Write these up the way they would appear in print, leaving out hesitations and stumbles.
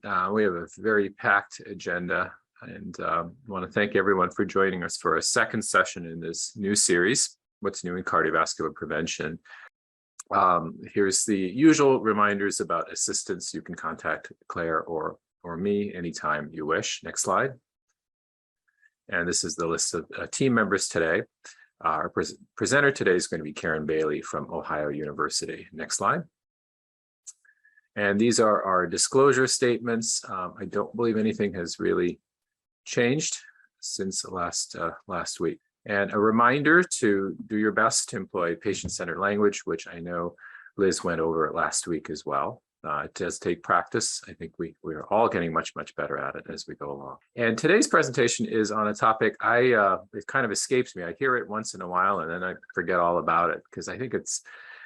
We have a very packed agenda, and want to thank everyone for joining us for a second session in this new series, What's New in Cardiovascular Prevention. Here's the usual reminders about assistance. You can contact Claire or me anytime you wish. Next slide. And this is the list of team members today. Our presenter today is going to be Karen Bailey from Ohio University. Next slide. And these are our disclosure statements. I don't believe anything has really changed since last week. And a reminder to do your best to employ patient-centered language, which I know Liz went over last week as well. It does take practice. I think we're all getting much better at it as we go along. And today's presentation is on a topic it kind of escapes me. I hear it once in a while and then I forget all about it because I think it's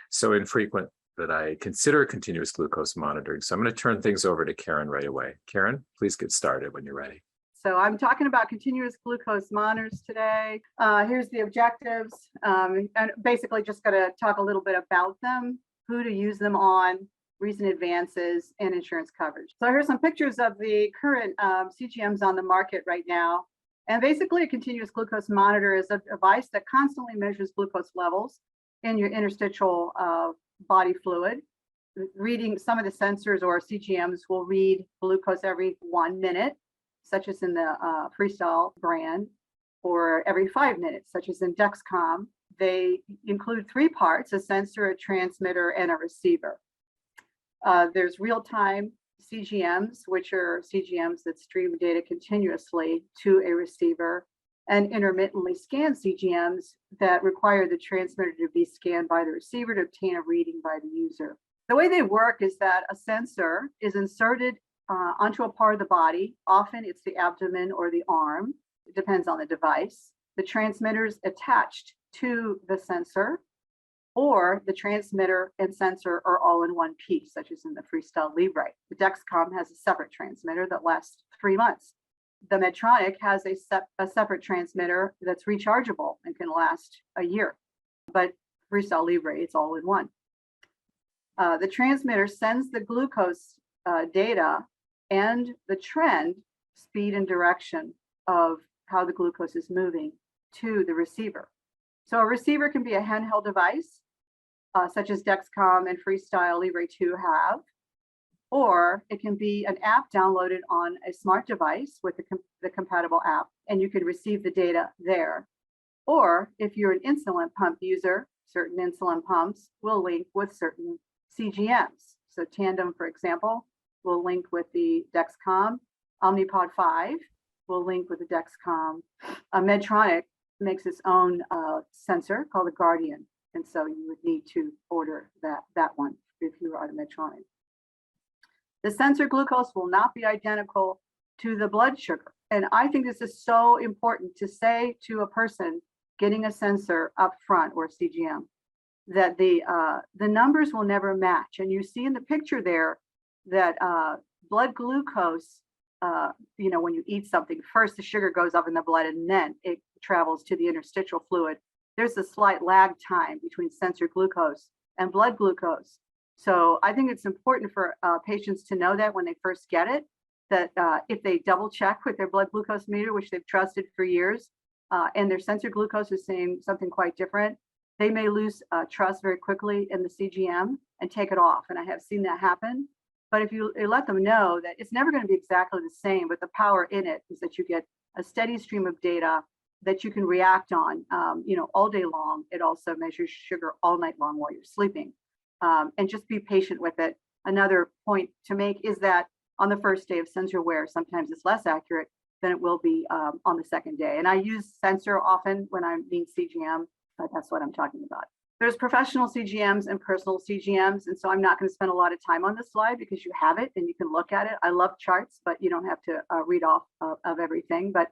so infrequent that I consider continuous glucose monitoring. So I'm going to turn things over to Karen right away. Karen, please get started when you're ready. So I'm talking about continuous glucose monitors today. Here's the objectives, and basically just going to talk a little bit about them, who to use them on, recent advances, and insurance coverage. So here's some pictures of the current CGMs on the market right now. And basically a continuous glucose monitor is a device that constantly measures glucose levels in your interstitial body fluid. Reading some of the sensors or CGMs will read glucose every 1 minute, such as in the Freestyle brand, or every 5 minutes, such as in Dexcom. They include 3 parts: a sensor, a transmitter, and a receiver. There's RealTime CGMs, which are CGMs that stream data continuously to a receiver, and intermittently scanned CGMs that require the transmitter to be scanned by the receiver to obtain a reading by the user. The way they work is that a sensor is inserted onto a part of the body. Often it's the abdomen or the arm. It depends on the device. The transmitter is attached to the sensor, or the transmitter and sensor are all in one piece, such as in the Freestyle Libre. The Dexcom has a separate transmitter that lasts 3 months. The Medtronic has a separate transmitter that's rechargeable and can last a year. But Freestyle Libre, it's all in one. The transmitter sends the glucose data and the trend, speed, and direction of how the glucose is moving to the receiver. So a receiver can be a handheld device, such as Dexcom and Freestyle Libre 2 have, or it can be an app downloaded on a smart device with the compatible app, and you can receive the data there. Or if you're an insulin pump user, certain insulin pumps will link with certain CGMs. So Tandem, for example, will link with the Dexcom. Omnipod 5 will link with the Dexcom. Medtronic makes its own sensor called the Guardian. And so you would need to order that one if you are the Medtronic. The sensor glucose will not be identical to the blood sugar. And I think this is so important to say to a person getting a sensor up front or CGM, that the numbers will never match. And you see in the picture there that blood glucose, when you eat something, first the sugar goes up in the blood and then it travels to the interstitial fluid. There's a slight lag time between sensor glucose and blood glucose. So I think it's important for patients to know that when they first get it, that if they double check with their blood glucose meter, which they've trusted for years, and their sensor glucose is saying something quite different, they may lose trust very quickly in the CGM and take it off. And I have seen that happen. But if you let them know that it's never going to be exactly the same, but the power in it is that you get a steady stream of data that you can react on, all day long. It also measures sugar all night long while you're sleeping, and just be patient with it. Another point to make is that on the first day of sensor wear, sometimes it's less accurate than it will be on the second day. And I use sensor often when I mean CGM, but that's what I'm talking about. There's professional CGMs and personal CGMs. And so I'm not going to spend a lot of time on this slide because you have it and you can look at it. I love charts, but you don't have to read off of everything. But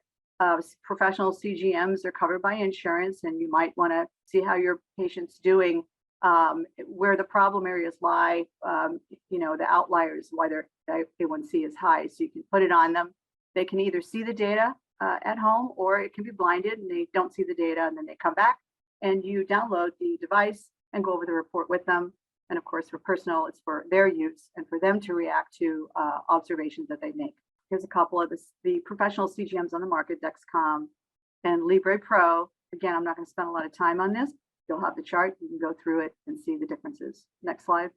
professional CGMs are covered by insurance, and you might want to see how your patient's doing, where the problem areas lie, the outliers, why their A1C is high. So you can put it on them. They can either see the data at home, or it can be blinded and they don't see the data, and then they come back and you download the device and go over the report with them. And of course, for personal, it's for their use and for them to react to observations that they make. Here's a couple of the professional CGMs on the market, Dexcom and Libre Pro. Again, I'm not going to spend a lot of time on this. You'll have the chart. You can go through it and see the differences. Next slide.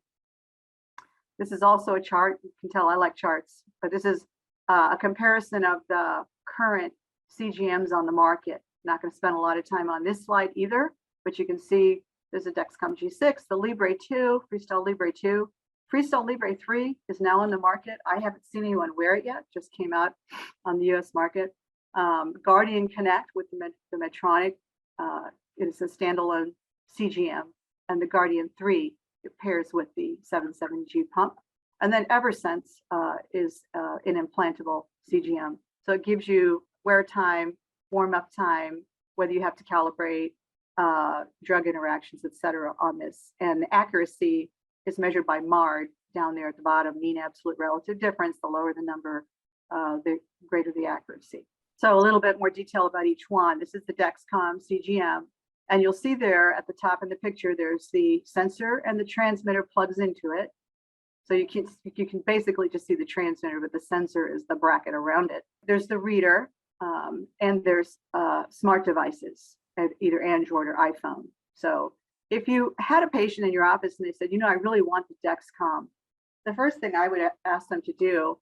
This is also a chart. You can tell I like charts, but this is a comparison of the current CGMs on the market. Not going to spend a lot of time on this slide either, but you can see there's a Dexcom G6, the Libre 2, Freestyle Libre 2. Freestyle Libre 3 is now on the market. I haven't seen anyone wear it yet, just came out on the US market. Guardian Connect with the Medtronic is a standalone CGM, and the Guardian 3 it pairs with the 77G pump. And then Eversense is an implantable CGM. So it gives you wear time, warm up time, whether you have to calibrate drug interactions, et cetera, on this. And the accuracy is measured by MARD down there at the bottom, mean absolute relative difference. The lower the number, the greater the accuracy. So a little bit more detail about each one. This is the Dexcom CGM. And you'll see there at the top in the picture, there's the sensor and the transmitter plugs into it. So you can basically just see the transmitter, but the sensor is the bracket around it. There's the reader, and there's smart devices, either Android or iPhone. So if you had a patient in your office and they said, I really want the Dexcom, the first thing I would ask them to do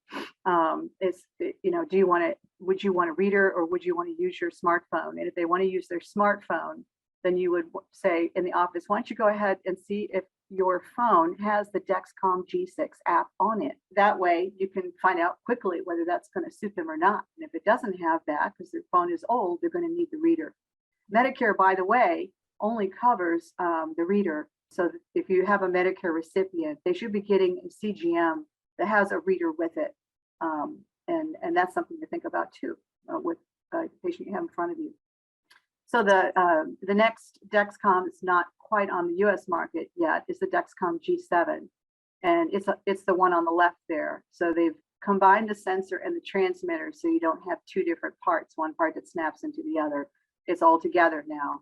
is, would you want a reader or would you want to use your smartphone? And if they want to use their smartphone, then you would say in the office, why don't you go ahead and see if your phone has the Dexcom G6 app on it. That way you can find out quickly whether that's going to suit them or not. And if it doesn't have that, because their phone is old, they're going to need the reader. Medicare, by the way, only covers the reader. So if you have a Medicare recipient, they should be getting a CGM that has a reader with it. And that's something to think about too, with the patient you have in front of you. So the next Dexcom is not quite on the US market yet, is the Dexcom G7. And it's the one on the left there. So they've combined the sensor and the transmitter so you don't have two different parts, one part that snaps into the other. It's all together now.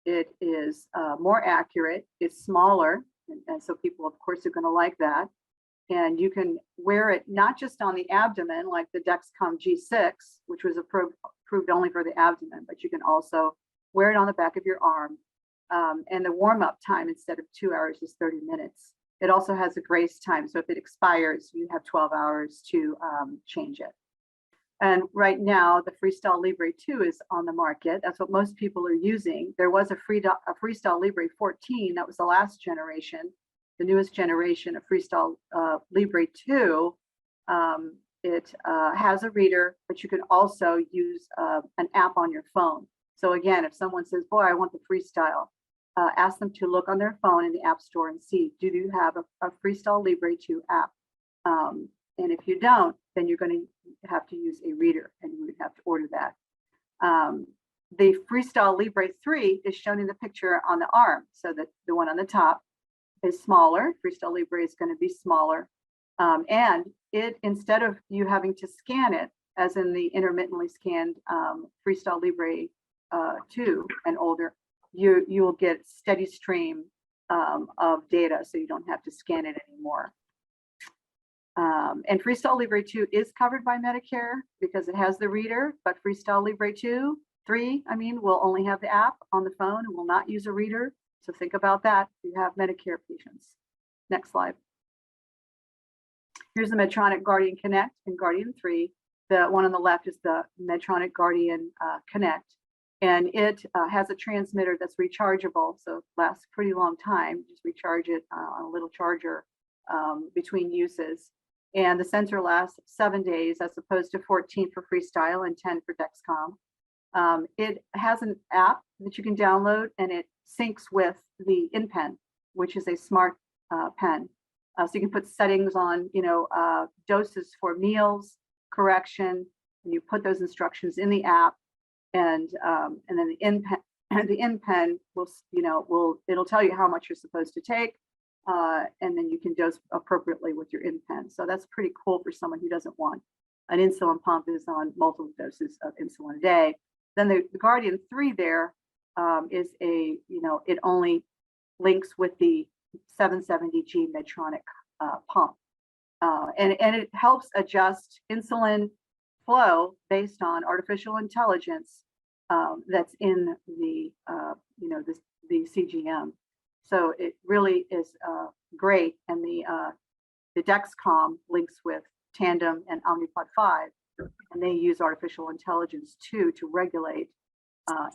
It is more accurate, it's smaller, and so people, of course, are going to like that. And you can wear it not just on the abdomen, like the Dexcom G6, which was approved only for the abdomen, but you can also wear it on the back of your arm. And the warm-up time instead of 2 hours is 30 minutes. It also has a grace time, so if it expires, you have 12 hours to change it. And right now, the Freestyle Libre 2 is on the market. That's what most people are using. There was a Freestyle Libre 14, that was the last generation. The newest generation of Freestyle Libre 2, it has a reader, but you can also use an app on your phone. So again, if someone says, boy, I want the Freestyle, ask them to look on their phone in the App Store and see, do you have a Freestyle Libre 2 app? And if you don't, then you're going to have to use a reader, and you would have to order that. The Freestyle Libre 3 is shown in the picture on the arm. So that the one on the top is smaller. Freestyle Libre is going to be smaller. And it, instead of you having to scan it, as in the intermittently scanned Freestyle Libre 2 and older, you will get steady stream of data, so you don't have to scan it anymore. And Freestyle Libre 2 is covered by Medicare because it has the reader, but Freestyle Libre 3, will only have the app on the phone and will not use a reader. So think about that if you have Medicare patients. Next slide. Here's the Medtronic Guardian Connect and Guardian 3. The one on the left is the Medtronic Guardian Connect, and it has a transmitter that's rechargeable, so it lasts a pretty long time. Just recharge it on a little charger between uses. And the sensor lasts 7 days as opposed to 14 for Freestyle and 10 for Dexcom. It has an app that you can download, and it syncs with the InPen, which is a smart pen. So you can put settings on, doses for meals, correction, and you put those instructions in the app, and then the InPen will it'll tell you how much you're supposed to take. And then you can dose appropriately with your InPen. So that's pretty cool for someone who doesn't want an insulin pump, is on multiple doses of insulin a day. Then the Guardian 3 there is it only links with the 770G Medtronic pump. And it helps adjust insulin flow based on artificial intelligence that's in the the CGM. So it really is great, and the Dexcom links with Tandem and Omnipod 5, and they use artificial intelligence too to regulate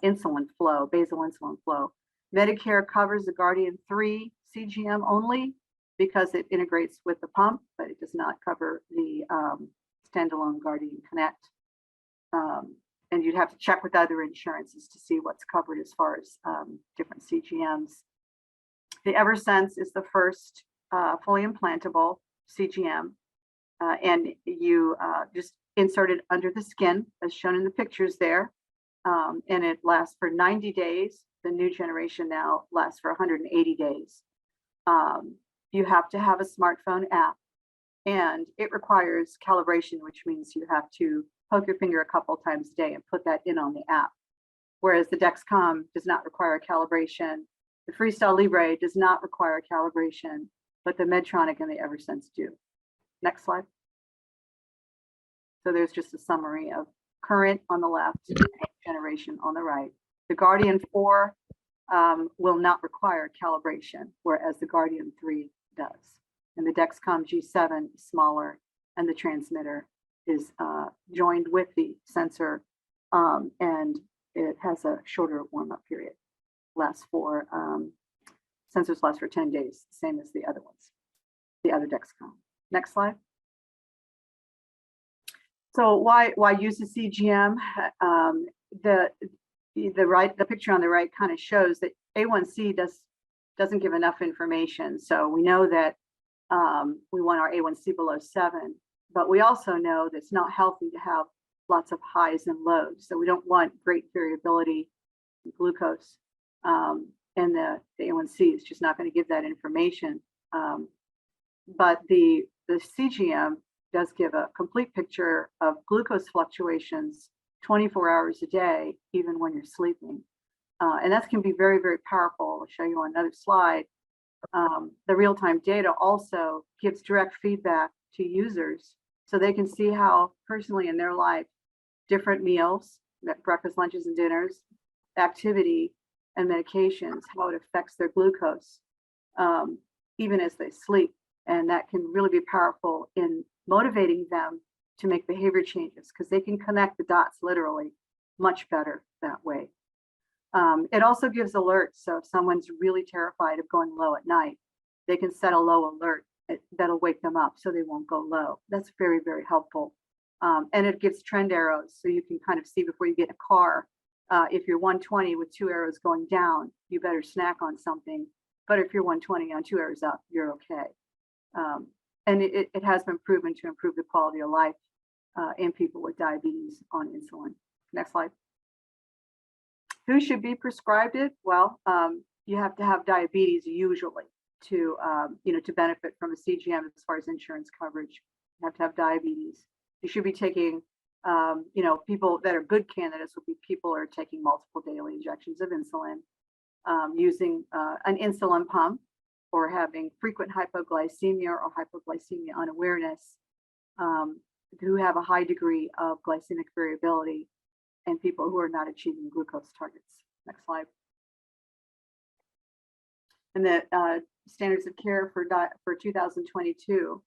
insulin flow, basal insulin flow. Medicare covers the Guardian 3 CGM only because it integrates with the pump, but it does not cover the standalone Guardian Connect. And you'd have to check with other insurances to see what's covered as far as different CGMs. The Eversense is the first fully implantable CGM, and you just insert it under the skin, as shown in the pictures there, and it lasts for 90 days. The new generation now lasts for 180 days. You have to have a smartphone app, and it requires calibration, which means you have to poke your finger a couple times a day and put that in on the app. Whereas the Dexcom does not require calibration. The Freestyle Libre does not require calibration, but the Medtronic and the Eversense do. Next slide. So there's just a summary of current on the left, generation on the right. The Guardian 4 will not require calibration, whereas the Guardian 3 does. And the Dexcom G7 is smaller, and the transmitter is joined with the sensor, and it has a shorter warm-up period. Sensors last for 10 days, same as the other ones, the other Dexcom. Next slide. So why use a CGM? The picture on the right kind of shows that A1C doesn't give enough information. So we know that we want our A1C below 7, but we also know that it's not healthy to have lots of highs and lows. So we don't want great variability in glucose, and the A1C is just not going to give that information. But the CGM does give a complete picture of glucose fluctuations 24 hours a day, even when you're sleeping. And that can be very, very powerful. I'll show you on another slide. The real-time data also gives direct feedback to users so they can see how personally in their life, different meals, breakfast, lunches, and dinners, activity, and medications, how it affects their glucose, even as they sleep. And that can really be powerful in motivating them to make behavior changes, because they can connect the dots literally much better that way. It also gives alerts. So if someone's really terrified of going low at night, they can set a low alert that'll wake them up so they won't go low. That's very, very helpful. And it gives trend arrows, so you can kind of see before you get in a car. If you're 120 with 2 arrows going down, you better snack on something. But if you're 120 on 2 arrows up, you're okay. And it has been proven to improve the quality of life in people with diabetes on insulin. Next slide. Who should be prescribed it? Well, you have to have diabetes usually to benefit from a CGM as far as insurance coverage. You have to have diabetes. You should be taking, people that are good candidates would be people who are taking multiple daily injections of insulin, using an insulin pump, or having frequent hypoglycemia or hypoglycemia unawareness, who have a high degree of glycemic variability, and people who are not achieving glucose targets. Next slide. And the standards of care for 2022,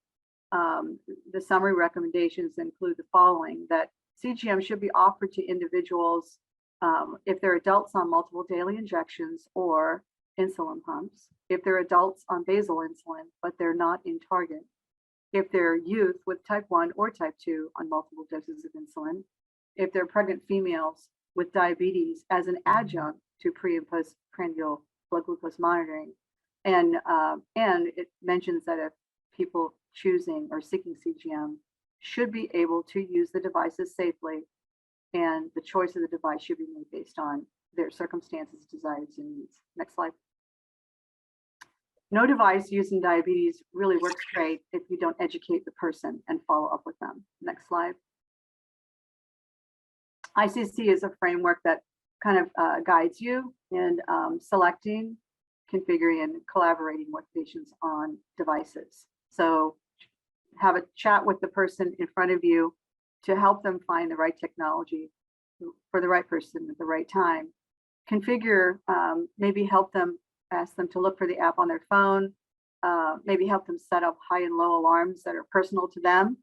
the summary recommendations include the following: that CGM should be offered to individuals if they're adults on multiple daily injections or insulin pumps, if they're adults on basal insulin, but they're not in target, if they're youth with type 1 or type 2 on multiple doses of insulin, if they're pregnant females with diabetes as an adjunct to pre and postprandial blood glucose monitoring. And it mentions that if people choosing or seeking CGM should be able to use the devices safely, and the choice of the device should be made based on their circumstances, desires, and needs. Next slide. No device used in diabetes really works great if you don't educate the person and follow up with them. Next slide. ICCC is a framework that kind of guides you in selecting configuring and collaborating with patients on devices. So have a chat with the person in front of you to help them find the right technology for the right person at the right time. Configure, maybe help them, ask them to look for the app on their phone, maybe help them set up high and low alarms that are personal to them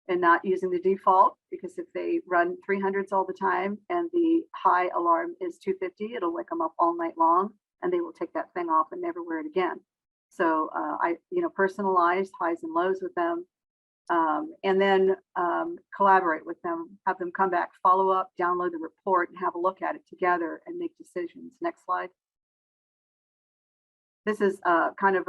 and not using the default, because if they run 300s all the time and the high alarm is 250, it'll wake them up all night long and they will take that thing off and never wear it again. So personalize highs and lows with them, and then collaborate with them, have them come back, follow up, download the report and have a look at it together and make decisions. Next slide. This is kind of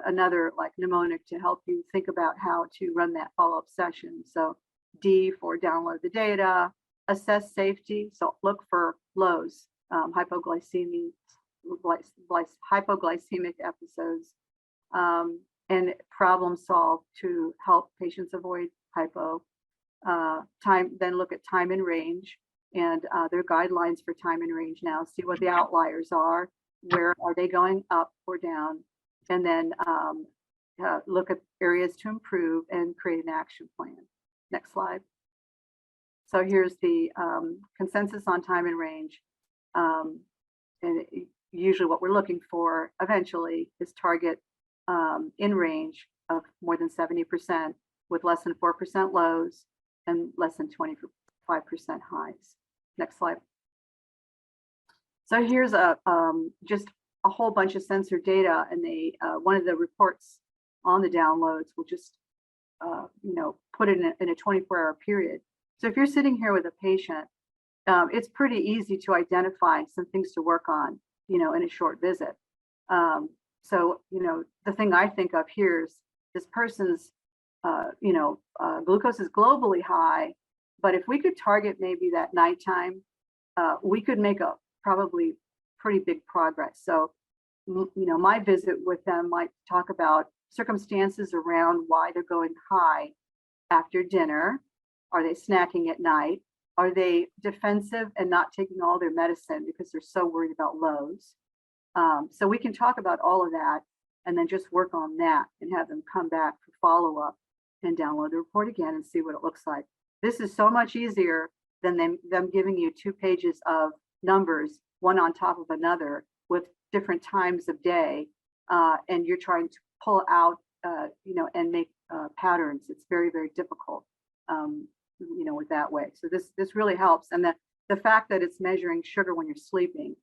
another like mnemonic to help you think about how to run that follow-up session. So D for download the data, assess safety. So look for lows, hypoglycemic episodes, and problem solve to help patients avoid hypo. Then look at time and range, and there are guidelines for time and range now. See what the outliers are. Where are they going up or down? And then look at areas to improve and create an action plan. Next slide. So here's the consensus on time and range. And usually what we're looking for eventually is target in range of more than 70% with less than 4% lows and less than 25% highs. Next slide. So here's just a whole bunch of sensor data, and one of the reports on the downloads will just put it in a 24-hour period. So if you're sitting here with a patient, it's pretty easy to identify some things to work on, in a short visit. So the thing I think of here is this person's glucose is globally high, but if we could target maybe that nighttime, we could make a probably pretty big progress. So, my visit with them might talk about circumstances around why they're going high after dinner. Are they snacking at night? Are they defensive and not taking all their medicine because they're so worried about lows? So we can talk about all of that and then just work on that and have them come back for follow-up and download the report again and see what it looks like. This is so much easier than them giving you 2 pages of numbers, one on top of another with different times of day, and you're trying to pull out, and make patterns. It's very, very difficult, with that way. So this really helps, and the fact that it's measuring sugar when you're sleeping,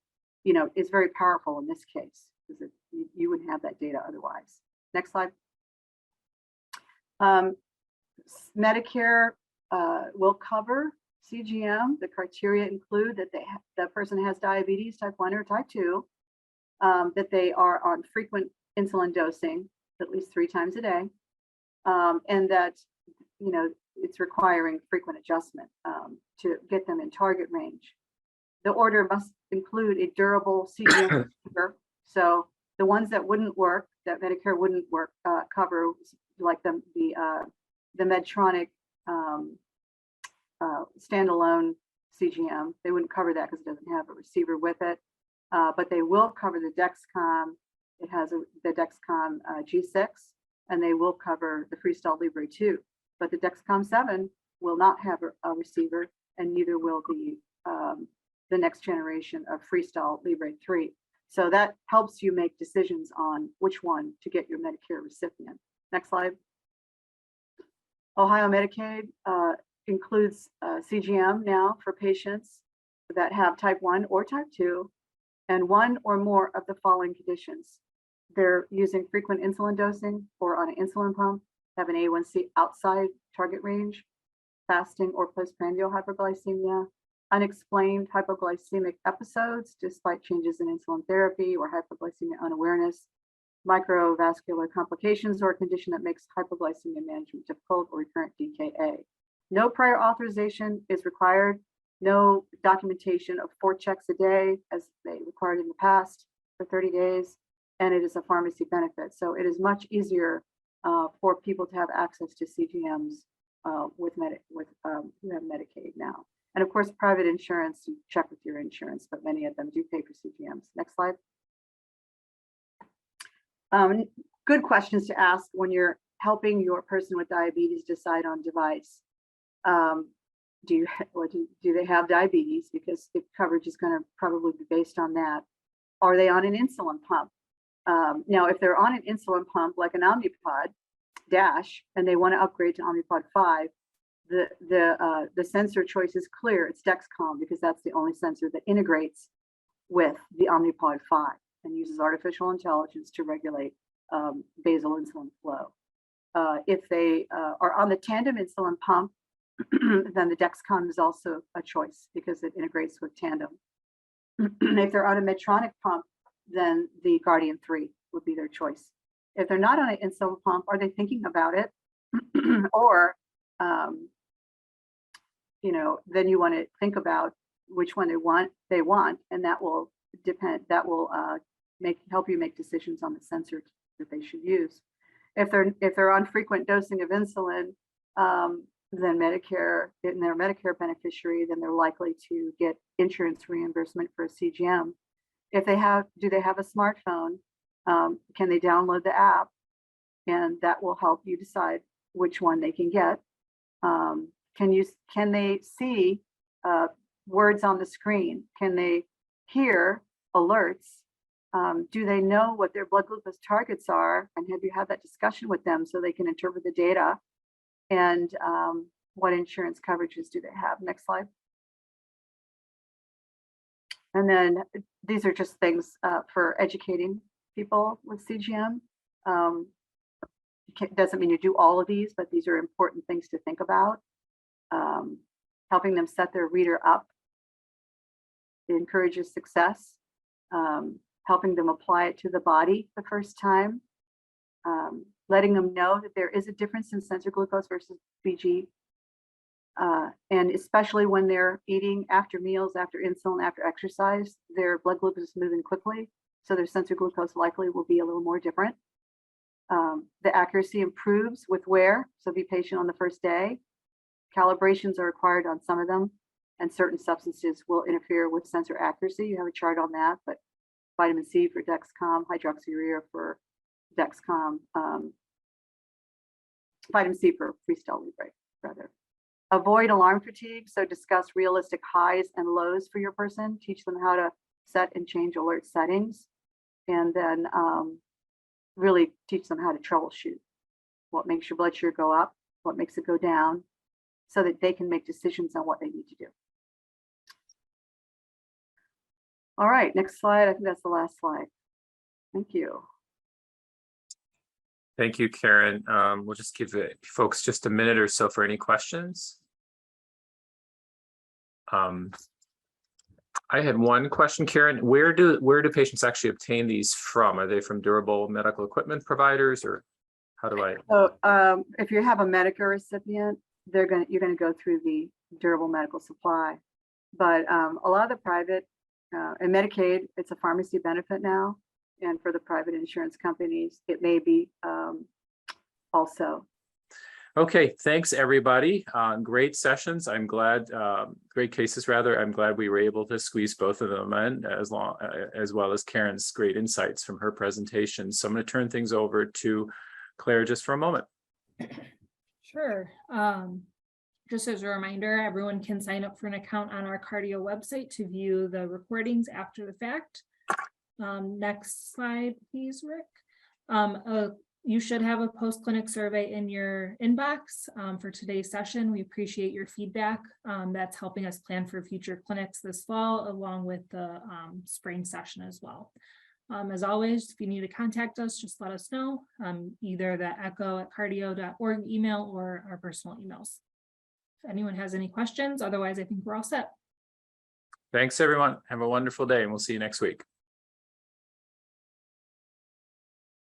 is very powerful in this case because you wouldn't have that data otherwise. Next slide. Medicare will cover CGM. The criteria include that the person has diabetes type 1 or type 2, that they are on frequent insulin dosing at least 3 times a day, and that it's requiring frequent adjustment to get them in target range. The order must include a durable CGM receiver. So the ones that wouldn't work, that Medicare wouldn't cover, like the Medtronic standalone CGM, they wouldn't cover that because it doesn't have a receiver with it. But they will cover the Dexcom. It has the Dexcom G6, and they will cover the Freestyle Libre 2. But the Dexcom 7 will not have a receiver, and neither will the next generation of Freestyle Libre 3. So that helps you make decisions on which one to get your Medicare recipient. Next slide. Ohio Medicaid includes CGM now for patients that have type 1 or type 2 and 1 or more of the following conditions. They're using frequent insulin dosing or on an insulin pump, have an A1C outside target range, fasting or postprandial hyperglycemia, unexplained hypoglycemic episodes despite changes in insulin therapy or hypoglycemia unawareness, microvascular complications or a condition that makes hypoglycemia management difficult, or recurrent DKA. No prior authorization is required. No documentation of 4 checks a day as they required in the past for 30 days. And it is a pharmacy benefit. So it is much easier for people to have access to CGMs who have Medicaid now. And of course, private insurance, you check with your insurance, but many of them do pay for CGMs. Next slide. Good questions to ask when you're helping your person with diabetes decide on device. Do they have diabetes? Because if coverage is going to probably be based on that. Are they on an insulin pump? Now, if they're on an insulin pump like an Omnipod Dash and they want to upgrade to Omnipod 5, the sensor choice is clear. It's Dexcom, because that's the only sensor that integrates with the Omnipod 5 and uses artificial intelligence to regulate basal insulin flow. If they are on the tandem insulin pump, then the Dexcom is also a choice because it integrates with Tandem. If they're on a Medtronic pump, then the Guardian 3 would be their choice. If they're not on an insulin pump, are they thinking about it? Or, then you want to think about which one they want, and that will depend. That will help you make decisions on the sensor that they should use. If they're on frequent dosing of insulin, then Medicare, and they're a Medicare beneficiary, then they're likely to get insurance reimbursement for a CGM. If they have, do they have a smartphone? Can they download the app? And that will help you decide which one they can get. Can they see words on the screen? Can they hear alerts? Do they know what their blood glucose targets are? And have you had that discussion with them so they can interpret the data? And what insurance coverages do they have? Next slide. And then these are just things for educating people with CGM. Doesn't mean you do all of these, but these are important things to think about. Helping them set their reader up. It encourages success. Helping them apply it to the body the first time. Letting them know that there is a difference in sensor glucose versus BG. And especially when they're eating after meals, after insulin, after exercise, their blood glucose is moving quickly. So their sensor glucose likely will be a little more different. The accuracy improves with wear, so be patient on the first day. Calibrations are required on some of them, and certain substances will interfere with sensor accuracy. You have a chart on that, but vitamin C for Dexcom, hydroxyurea for Dexcom, vitamin C for Freestyle Libre, rather. Avoid alarm fatigue, so discuss realistic highs and lows for your person. Teach them how to set and change alert settings, and then really teach them how to troubleshoot. What makes your blood sugar go up, what makes it go down, so that they can make decisions on what they need to do. All right, next slide. I think that's the last slide. Thank you. Thank you, Karen. We'll just give folks just a minute or so for any questions. I had one question, Karen. Where do patients actually obtain these from? Are they from durable medical equipment providers, or how do I? So if you have a Medicare recipient, you're going to go through the durable medical supply. But a lot of the private and Medicaid, it's a pharmacy benefit now. And for the private insurance companies, it may be also. Okay, thanks everybody. Great sessions. I'm glad, great cases rather. I'm glad we were able to squeeze both of them in, as well as Karen's great insights from her presentation. So I'm going to turn things over to Claire just for a moment. Sure. Just as a reminder, everyone can sign up for an account on our cardio website to view the recordings after the fact. Next slide, please, Rick. You should have a post-clinic survey in your inbox for today's session. We appreciate your feedback. That's helping us plan for future clinics this fall, along with the spring session as well. As always, if you need to contact us, just let us know, either the echo@cardio.org email or our personal emails. If anyone has any questions, otherwise I think we're all set. Thanks everyone. Have a wonderful day, and we'll see you next week.